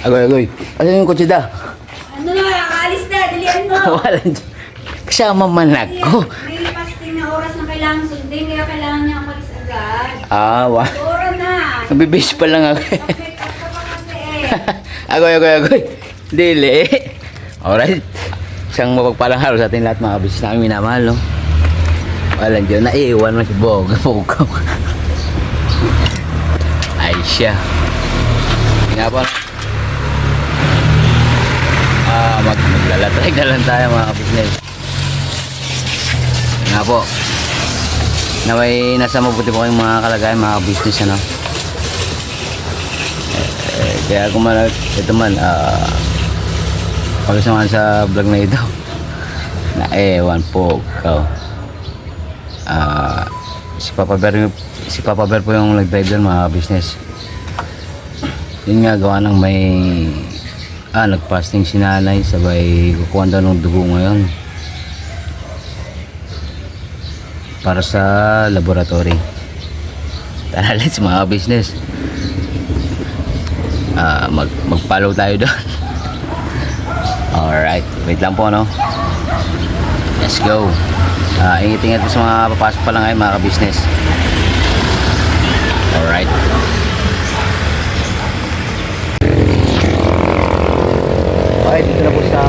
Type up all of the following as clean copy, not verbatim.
Agoy, agoy. Ano yung kutsi da? Ano na, alis na, dilihan mo. Walang... Kasama man ako. May fasting na oras na kailangan sundin, kaya kailangan niya umalis agad. Ah, wa. Ora na. Nabibis pa lang ako. Okay, ka pa kasi eh. Agoy, agoy, agoy. Dili. Alright. Isang mapagpalang haro sa ating lahat mga kabisnes namin minamahal, no? Walang dyan. Naiiwan mo si Bog. Pukaw. Ay siya. Nga po. Maglalatry na lang tayo mga kabisnes. Nga po. Na may nasa mabuti po kayong mga kalagayan mga kabisnes, ano? Kaya kung man, ito man, pagkasamaan sa vlog na ito, na ewan po, ikaw. Si Papa Bear po yung nag-drive doon mga business. Yun nga, gawa ng may nag-fasting si nanay, sabay kukuha daw ng dugo ngayon para sa laboratory. Tara, let's mga business. Mag-follow tayo doon. Alright, wait lang po, no? Let's go. Ingat-ingat po sa mga papasok pa lang ngayon mga ka-business. Alright. Okay, dito na po sa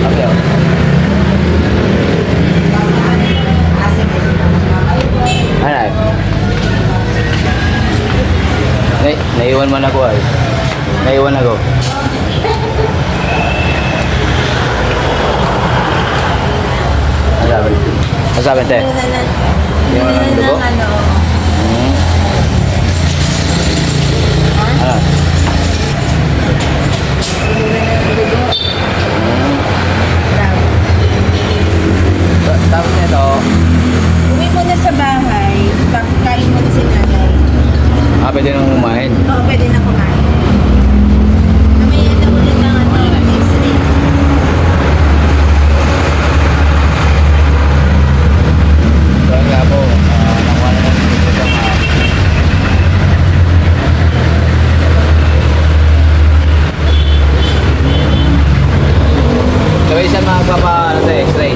okay, okay. Naiwan man ako ay. Naiwan ako. Masabi te. Yung ano dugo? Ano? Tapos nito. Uwi mo na sa bahay, kain mo na si nanay. Pwede nang kumain. Oo, pwede na kumain. Mamaya na ulit ng x-ray. So nga po, nakuha na natin dito sa mga so isa mga papa, x-ray?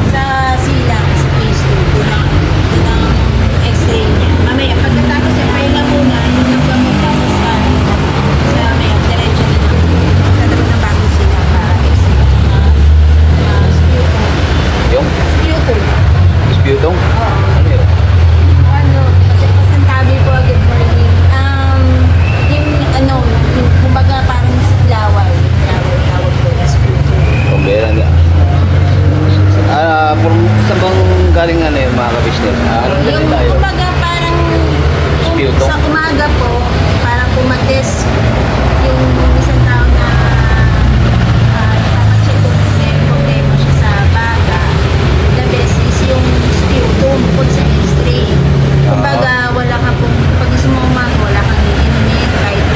Sa silang, sa phase 2, doon ang x-ray niya. Mamaya, pagkatapos yung pahinga muna, yung nagpamot tapos sa may diretso na lang. Tatawag ng bago sila pa-x-ray. Sputum. Yung? Sputum. Sputong? Oo. Ano yun? Ano, kasi pasantabi po, good morning. Yung kumbaga parang laway. Tawag po na sputum. Kumbera nga. Saan bang galing ano yun mga kabisnes? Anong galing Yung tayo? kumbaga parang Sputum? sa umaga po, parang pumatis yung isang tao na nakapacheck kung may problema siya sa baga. The best is yung sputum po sa x-ray. Kumbaga wala ka pong, pag gusto mo umaga, wala kang iinumin, kahit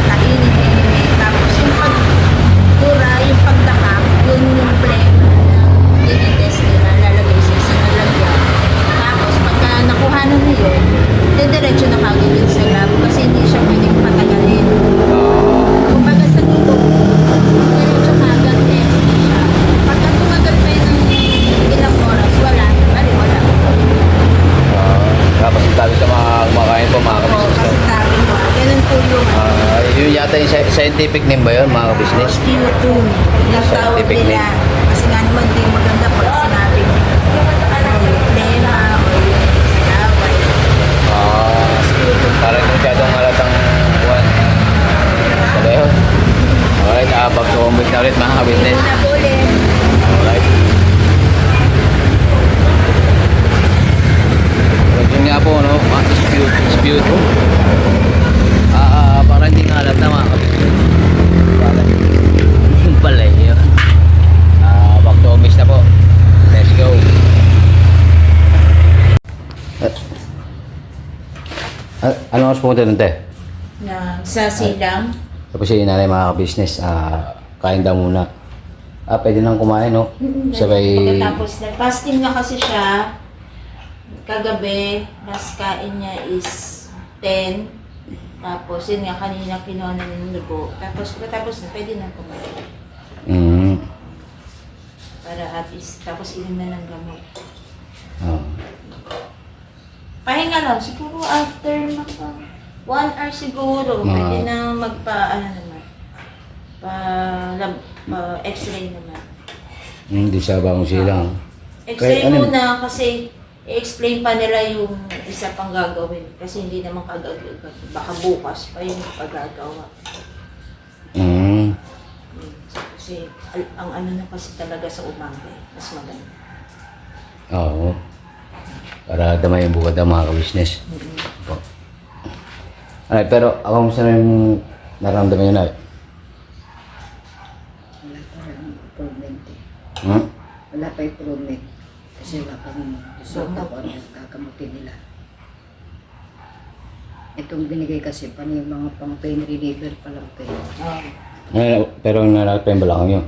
kainin, iinumin. Tapos yung pagdura, yung pagdakap, yun yung problema na dinitest nila, lalagay siya sa nalagyan. Tapos pagka nakuha na yun, diretso na kagad yun sa lab kasi hindi siya pwedeng patagalin. Kumbaga sa dito, diretso kagad test siya. Pagka tumagal pa yun ng ilang oras, wala. Bali, wala. Tapos tabi sa mga kumakain po mga Oo, kabisnes. kasi tabi mo. Ganun po yung Yun yata yung scientific name ba yun mga kabisnes? sputum. Yung tawag Scientific nila. Kasi nga naman din maganda pag sinabing problema o yung laway. Sputum. Parang masyadong halatang buwan. Pala yun. Alright, back to home na ulit mga kabisnes. Una po ulit. Alright. Yun nga po, no? Spute. Parang hindi nga halata mga kabisnes. Yung pala yun. Back to home na po. Let's go. Ano mas pumunta dun, te? Sa silang. Tapos yung nanay mga ka-business, kain daw muna. Pwede nang kumain, no? Sabay... Pagkatapos, nag-fasting na kasi siya. kagabi, last kain niya is 10. Tapos, yun nga, kanina kinuha na ng lugo. Tapos, pagkatapos na, pwede na kumain. Mm. Para at least, tapos inom na ng gamot. Oh. Pahinga lang, siguro after maka 1 hour siguro, pwede na ano naman, x-ray naman. Hindi sa bagong silang. X-ray Kahit ano- muna kasi i-explain pa nila yung isa pang gagawin. Kasi hindi naman kagagawin. Baka bukas pa yung pagagawa. Mm. Kasi ang ano na kasi talaga sa umaga, mas maganda. Oo. Para damay yung bukod ng mga ka-business. Opo. Ay, pero ako gusto na yung naramdaman nyo na. Wala pa rin improvement eh. Hmm? Wala pa improvement. Kasi wala pa rin resulta kung ano yung gagamutin nila. Itong binigay kasi pa yung mga pang pain reliever pa lang kayo. Ay, pero nalakot pa yung balakang yun.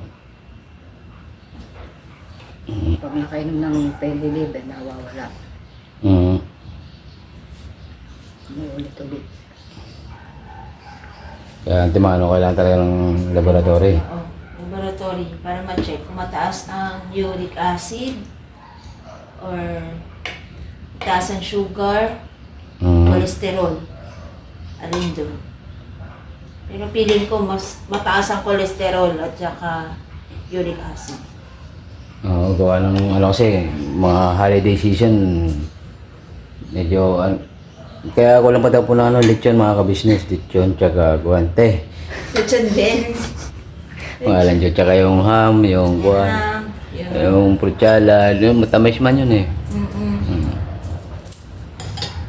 Pag nakainom ng pain reliever, nawawala. Mm. Umuulit-ulit. Kaya timano kailangan talaga ng laboratory. Oo, laboratory para ma-check kung mataas ang uric acid or mataas ang sugar, Mm. cholesterol. Alin doon. Pero feeling ko mas mataas ang cholesterol at saka uric acid. Oo, gawa ng ano kasi, mga holiday season, medyo, kaya ko lang patapo na lechon mga ka-business, lechon, tsaka guwante. Lechon din. Mga lancho, tsaka yung ham, yung guwan, yung fruit salad, yung matamis man yun eh.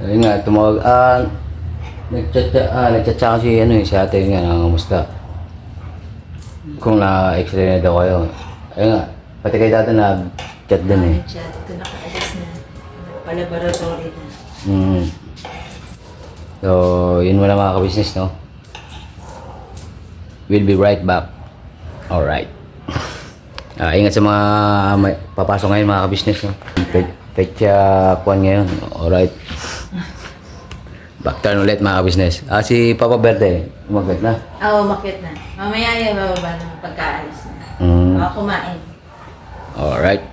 Ayun nga, tumawag, nagchat sa kasi si ate nga, nangangamusta. Kung na-x-ray na daw kayo. Ayun nga, pati kay dati na-chat din eh. Ito nakaalis na. Pa-laboratory na. Mm. So, yun muna mga ka-business, no? We'll be right back. Alright. Ingat sa mga papasok ngayon mga ka-business, no? Petsa kuwan ngayon. Alright. Back turn ulit mga ka-business. Si Papa Verde, umagat na. Oo, umakyat na. Mamaya yung bababa ng pagkaalis na. Baka kumain. Alright.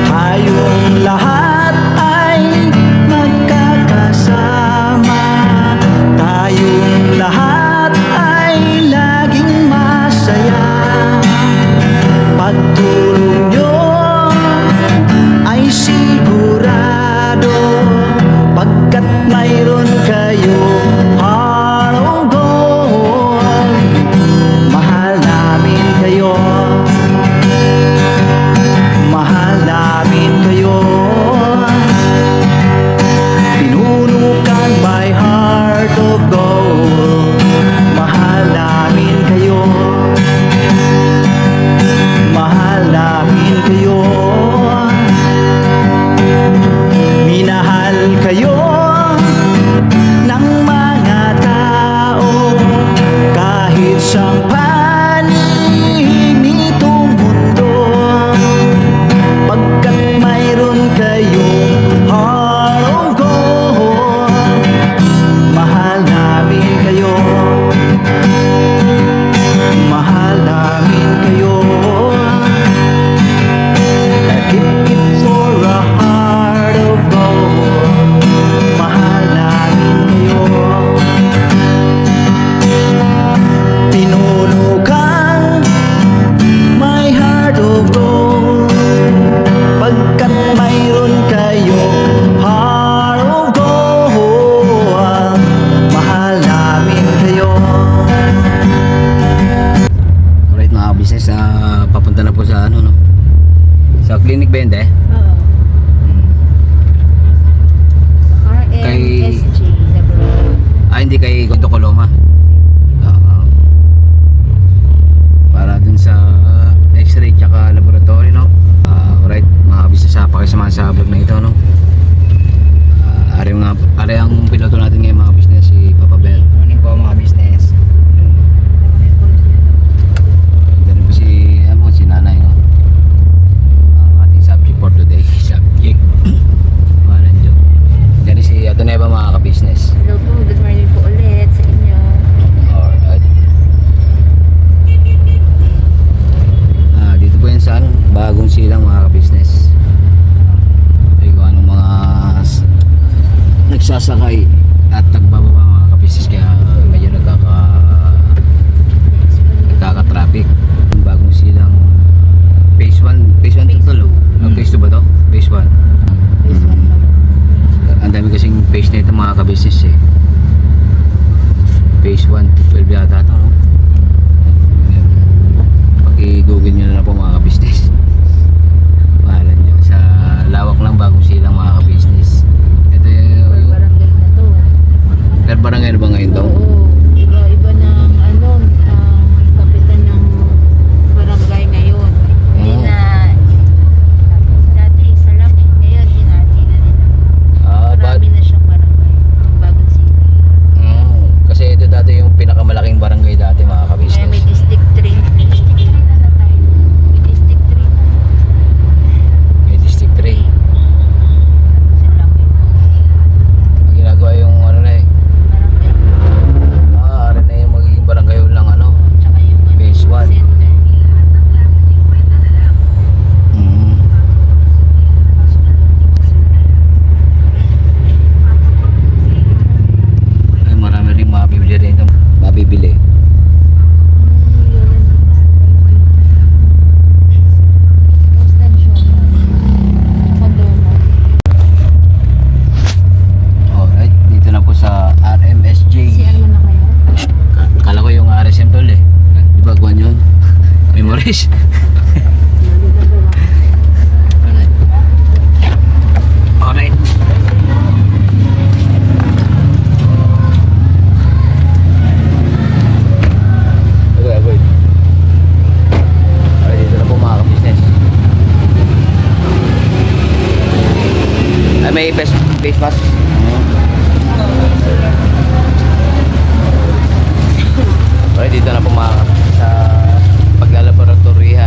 Tayong lahat ay magkakasama. Tayong lahat ay laging masaya. Pagtulong nyo ay sigurado, pagkat mayroon kayo heart of gold. Mahal namin kayo. Mahal namin kayo. Pinunukan by heart of gold. Mahal namin kayo. Mahal namin kayo. Minahal kayo ng mga tao kahit sa panig nitong mundo. Pagkat mayroon kayong heart of gold. Mahal namin kayo. Mahal namin kayo. Keep it for a heart of gold. Mahal namin kayo. Tinulukan my heart of gold, pagkat mayroon kayo heart of gold. Mahal namin kayo. Alright mga ka-business, papunta na po sa ano, no? Sa clinic ba yun, Oo. hindi kay Gondo Coloma. Oo. Para dun sa x-ray tsaka laboratory, no? Alright, mga kabisnes, pakisamahan sa vlog na ito, no? Ari ang piloto natin ngayon, mga kabisnes, si Papa Bear. Morning po mga business. Ganun po si nanay, no? Ang ating subject for today, subject. Walang joke. Ganun si Atoneva, mga kabisnes. Hello po, good morning po ulit sa inyo. Alright. Dito po yan sa bagong silang, mga kabisnes. Ay kung anong mga nagsasakay at nagbababa, mga kabisnes, kaya medyo nagkaka-traffic. Yung bagong silang phase 1 Phase to two. phase 2 ba to? Phase 1. Ang dami kasing phase na ito, mga kabisnes, eh. Phase 1 to 12 yata ito, no? Pag-i-google nyo na po, mga kabisnes. Mahalan nyo. Sa lawak lang, bagong silang, mga kabisnes. Ito yung Barangay na to. per barangay na ba ngayon daw? Oo, iba-iba ng ang kapitan ng barangay ngayon. Hindi Oo. na dati isa lang eh. Ngayon hinati na nila. Marami na siyang barangay. Bagong sila. Kasi ito dati yung pinakamalaking barangay dati, mga Kaya may kabisnes. District 3. District 3 na tayo. May District 3 na. May District 3. Sa laki. Ginagawa yung ano na eh. Barangay. Ari na yung magiging barangay lang, ano. Tsaka yung Phase 1. center. Ay, marami rin mabibili rito. Mabibili. Alright, dito na po sa RMSJ. Kala ko yung RSM tol eh. Di ba kuhan yun? Memories. Alright. Agoy. Alright, dito na po, mga ka-business. Ay, may face mask. Alright, dito na po, mga sa paglalaboratoryhan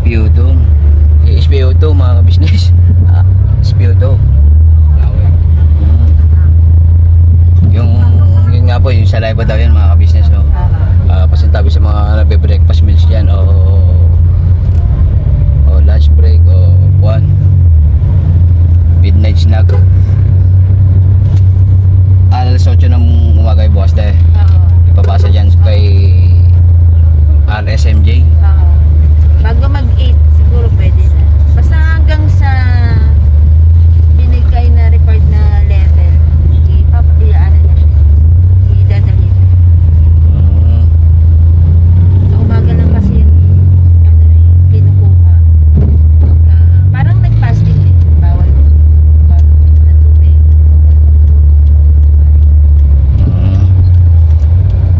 SPO2. SPO2 mga ka-business. SPO2. Yung nga po, yung saliva daw yan mga ka-business, no? Pasintabi sa mga nagbe-breakfast meals dyan o lunch break o midnight snack. Alas 8 ng umaga ay bukas dahil ipapasa dyan kay RSMJ. Bago mag-8, siguro pwede na. Basta hanggang sa binigay na record na level, ipapatiyaan na siya. Idadalhin. Sa umaga lang kasi yung kinukuha. Parang nag-fasting din. Bawal na tubig.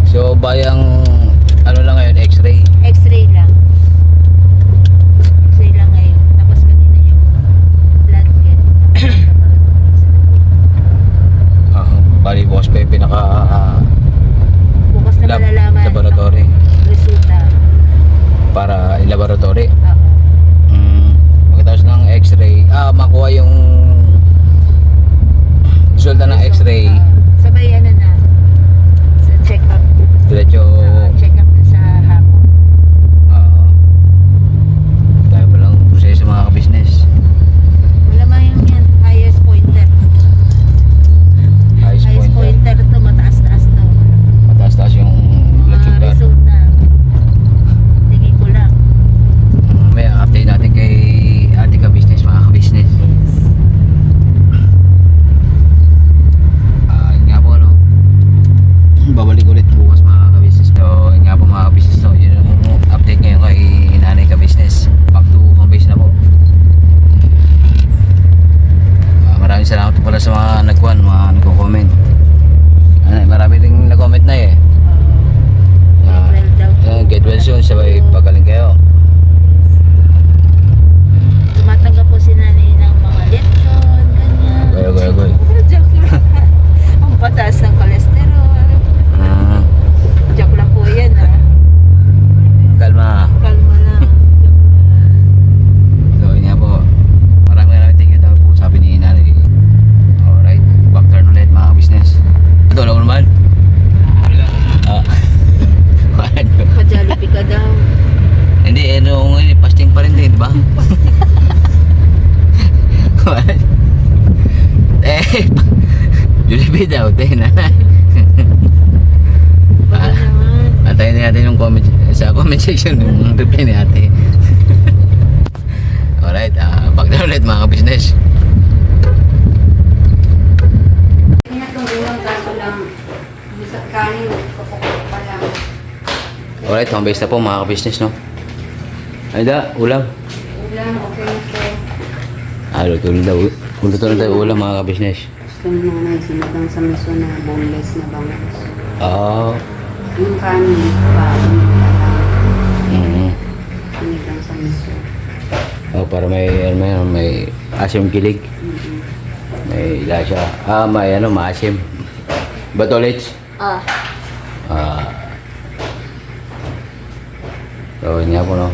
So bayang ano lang ngayon, X-ray. X-ray lang. X-ray lang ngayon. Tapos kanina yung blood get. Bali boss pa yung pinaka Bukas na malalaman laboratory ang resulta. para i-laboratory. Oo. Pagkatapos ng X-ray, makuha yung resulta ng X-ray, Sabay ano na. Sa check-up. diretso Check-up na sa hapon. tayo pa lang proseso mga ka-business. Malamang yung yan. Highest pointer. Highest Highest pointer. pointer to. Mataas-taas to. Mataas-taas yung blood Mga sugar. resulta. Tingin ko lang. May update natin kay ate ka-business mga ka-business. Yun nga po ano, babalik ulit bukas mga ka-business. So yun nga po mga ka-business, so yun ang update ngayon kay nanay ka-business. Back to home base na po. Maraming salamat po pala sa mga mga nagko-comment. Marami rin nag-comment na eh. Well daw. Get well soon, sabay pagaling kayo. Tumatanggap po si nanay ng mga lechon, ganyan. Goy. Joke lang. Ang pataas ng cholesterol. Joke lang po yan Kalma. Kalma lang. Joke lang. So yun nga po, maraming thank you daw po sabi ni nanay. Alright, back turn ulit mga business. Ito lang naman. Pa-Jollibee ka daw. Hindi, ngayon fasting pa rin din, di ba? Jollibee daw, nanay. Baka naman. Antayin natin yung sa comment section yung reply ni ate. Alright, back turn ulit mga business. Pinatunggulang kaso lang. Sa kanin, kapokok pa lang. Alright, home base na po mga business, no? Ay da, ulam. Ulam, okay po. Luto na daw. Luto na tayo ulam mga business. Gusto ng nanay, sinigang sa miso na boneless na bangus. Yung kanin, bago na lang. Sinigang sa miso. Para may asim kilig. May lasa. May maasim. Ba't ulit? So, yun nga po, no?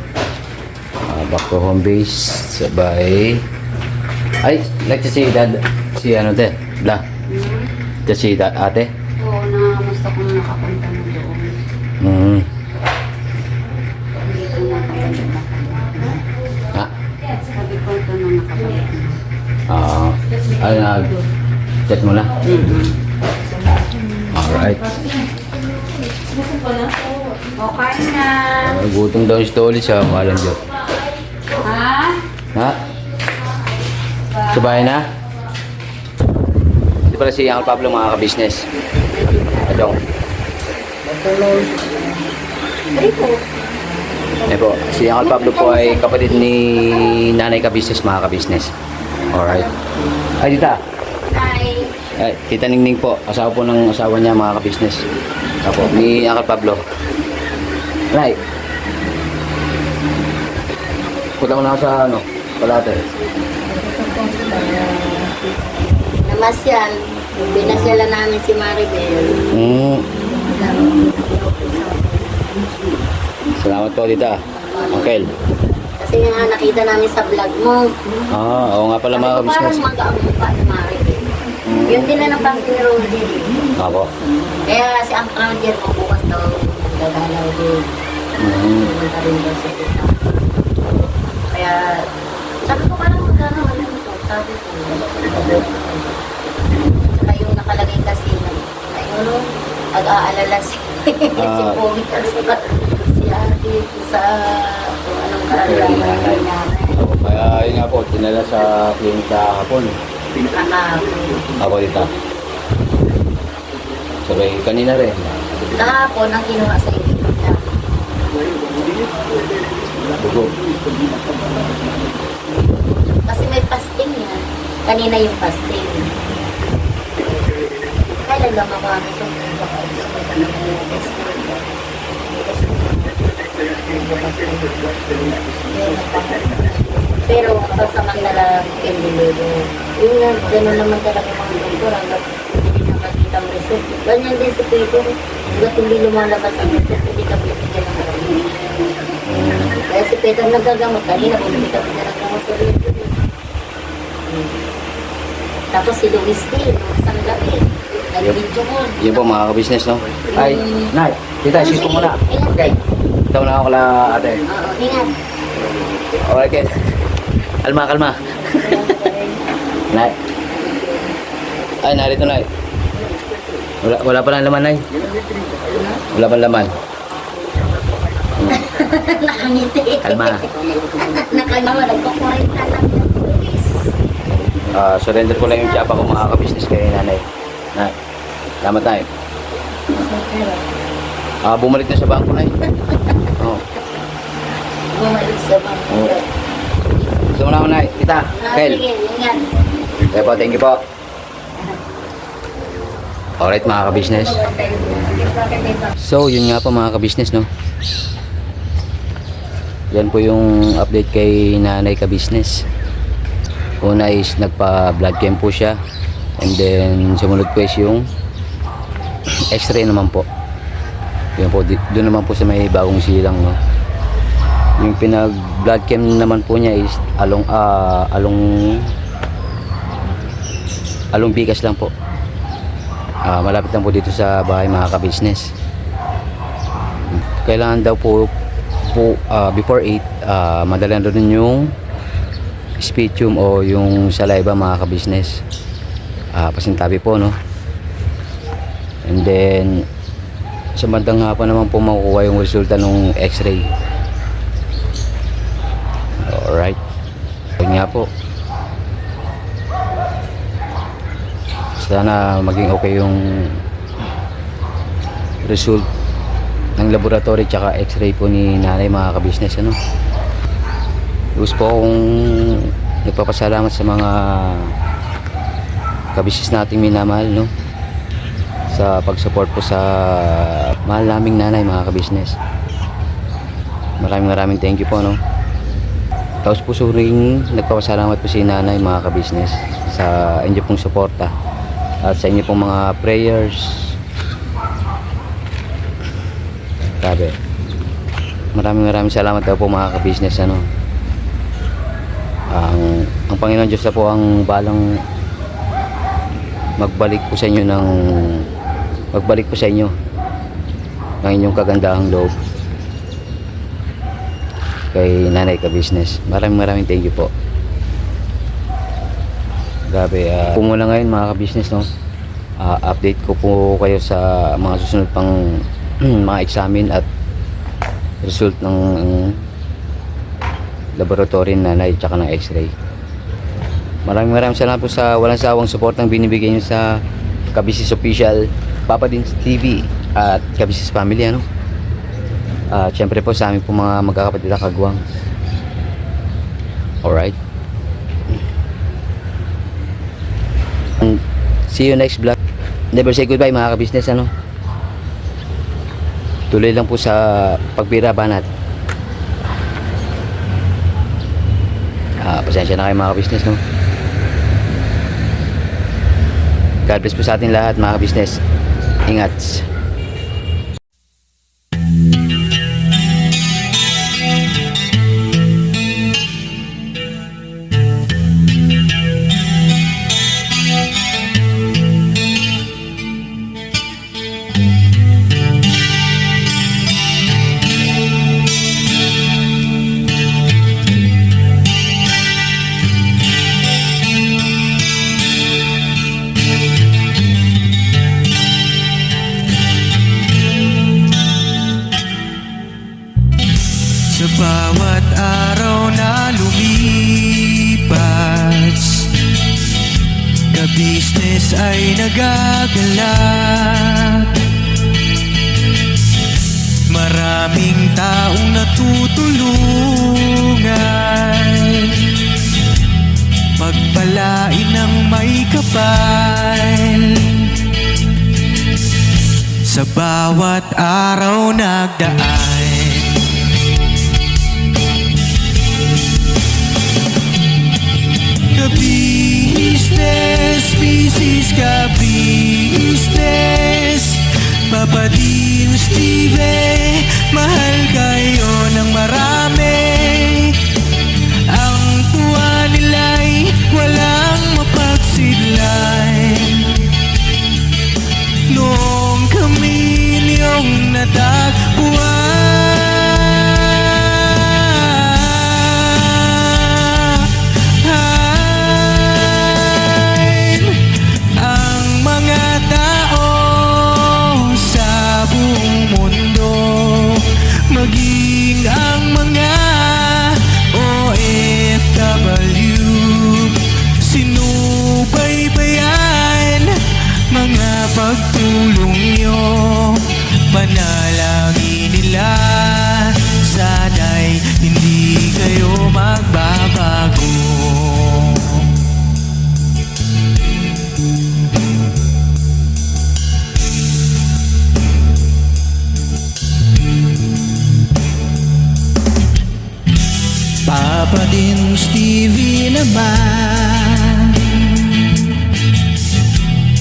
Back to home base. Sabay. Ay, nagsisidad. Si te? Da. Si ate? Oo, nakamusta kung nakapunta na doon. Hindi ko nakabalik na. Sabi ko ito na nakabalik na. Chat mo na? Alright. Okay na. Gutom daw si Toli sa Walang Diyo. Ha? Sa bahay na? Ito pala si Uncle Pablo mga ka-business. Ito. Ito po. Si Uncle Pablo po ay kapatid ni nanay ka-business mga ka-business. Alright. Ay, tita. Hi. Ay, tita Ningning po. Asawa po ng asawa niya mga ka-business. Apo, ni Uncle Pablo. Right. Punta ko na ako sa Palate. Namasyal. Binasyalan namin si Maribel. Salamat po, tita. Uncle. Kasi nga nakita namin sa vlog mo. Oo nga pala mga Sabi ko, kabisnes. parang mag-aamok ka, Mari. Yun din na napansin ni Roger. Ako. Kaya si Ang Roger mo bukas daw gagalaw din. Pumunta rin daw sa kita. Kaya sabi ko parang magkano ano ito. Sabi ko. Saka yung nakalagay kasi na ayun, nag-aalala si Pogi kasi si ate sa kung anong karalaman kay nanay. Kaya yun nga po, tinala sa klinika hapon. Anak. Ako dito. Sabay kanina rin. Kahapon ang kinuha sa inyo niya. Dugo. Kasi may fasting yan. Kanina yung fasting. Kailan lang ako ang isang pero kasamang na lang pinililo. Yung nga, gano'n naman talaga mga doktor hanggang hindi nakakita ang result. Ganyan din si Peter. Hanggang hindi lumalabas ang result, hindi ka bibigyan ng gamot. Kaya si Peter nagagamot. Kanina, bumili kami na ng gamot sa Peter. Tapos si Luis din, isang gabi. Nag-video ko. Yun po mga kabisnes, no? Ay, Nay, tita, sis ko muna. Okay. Ito na ako kala ate. Oo, ingat. Okay. Kalma, kalma. Nay. Ay, narito, Nay. Wala pa lang laman, Nay. Wala pa laman. Nakangiti. Kalma. Nakangama, nagkukurin na lang. Surrender ko lang yung tiyapa ko mga kabisnes kay nanay. Na, salamat, Nay. Bumalik na sa bangko, Nay. Oo. Bumalik sa bangko. Oo. Gusto mo na ako, Nay. Tita, Kel. Sige, ingat. Okay po, thank you po. Alright mga kabisnes. So yun nga po mga kabisnes, no. Yan po yung update kay nanay kabisnes. Una is nagpa blood chem po siya. And then sumunod po is yung x-ray naman po. Yun po, doon naman po sa may bagong silang, no. Yung pinag blood chem naman po niya is along bigas lang po. Malapit lang po dito sa bahay mga kabisnes. Kailangan daw po before 8 madalan doon yung sputum o yung saliva mga kabisnes. Pasintabi po, no. And then sa bandang hapon naman po makukuha yung resulta ng x-ray. Alright, yun nga po. Sana maging okay yung result ng laboratory tsaka x-ray po ni nanay mga kabisnes, ano. Gusto po akong nagpapasalamat sa mga kabisnes nating minamahal, no, sa pag-support po sa mahal naming nanay mga kabisnes. Maraming thank you po, no. Tapos po ring nagpapasalamat po si nanay mga kabisnes sa inyo pong suporta at sa inyo pong mga prayers. Grabe. Maraming salamat daw po mga kabisnes, ano. Ang Panginoon Diyos na po ang balang magbalik po sa inyo ng inyong kagandahang loob kay nanay kabisnes. Maraming thank you po. Grabe, muna ngayon mga kabisnes, no. Update ko po kayo sa mga susunod pang mga examine at result ng laboratory ng nanay tsaka ng x-ray. Maraming salamat po sa walang sawang support ng binibigay nyo sa Kabisnes Official, Papa Dins TV at Kabisnes Family, ano. Siyempre po sa amin po mga magkakapatid na kagwang. Alright. See you next vlog. Never say goodbye mga kabisnes, ano. Tuloy lang po sa pagbira banat. Pasensya na kayo mga kabisnes, no. God bless po sa ating lahat mga kabisnes. Ingat. Diyos ay nagagalak. Maraming taong natutulungan, pagpalain ng may kapal. Sa bawat araw nagdaan, ka-business, business, ka-business. Papa Dean, Steve, mahal kayo ng marami. Ang tuwa nila'y walang mapagsidlan. Noong kami niyong natagpuan, ang mga tao sa buong mundo, maging ang mga OFW, sinubaybayan mga pagtulong nyo. Panalangin nila, sana'y hindi kayo magbabago. Papa Dean, Stevie naman,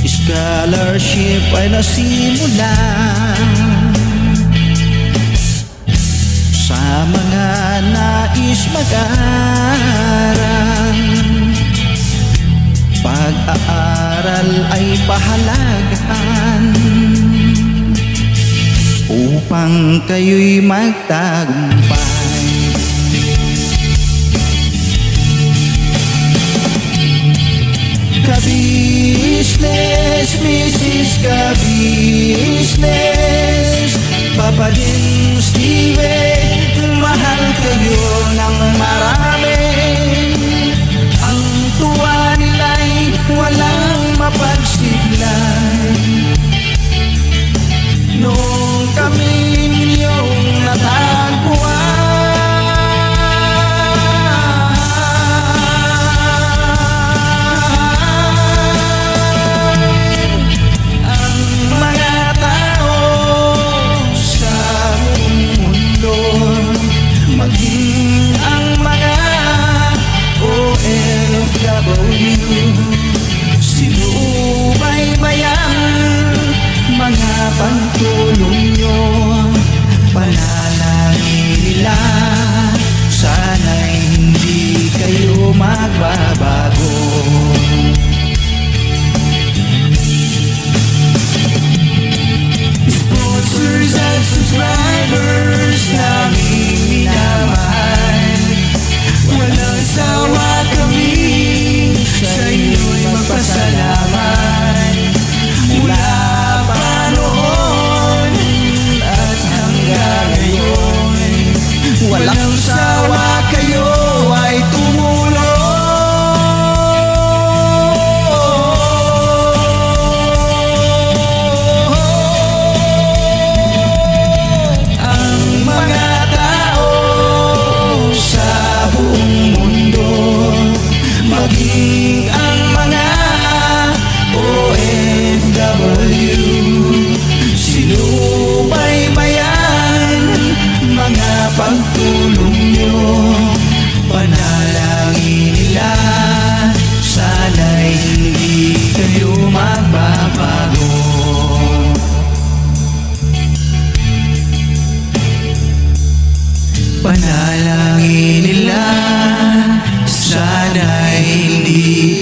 scholarship ay nasimula sa mga nais mag-aral. Pag-aaral ay pahalagahan upang kayo'y magtagumpay. Ka-business, Mrs. Ka-business, Papa Dean, Steve, mahal kayo ng marami. Ang tuwa nila'y walang mapagsidlan. Noong kami ninyong natagpuan, maging ang mga OFW, sinubaybayan mga pagtulong nyo. Panalangin nila, sana'y hindi kayo magbabago. Sponsors and subscribers naming minamahal, walang sawa kami sa inyo'y magpasalamat. Mula pa noon at hanggang ngayon, walang sawa kayo ay tumulong. Maging ang mga OFW, sinubaybayan mga pagtulong nyo. Panalangin nila, sana'y hindi kayo magbabago. Panalangin nila, sana'y hindi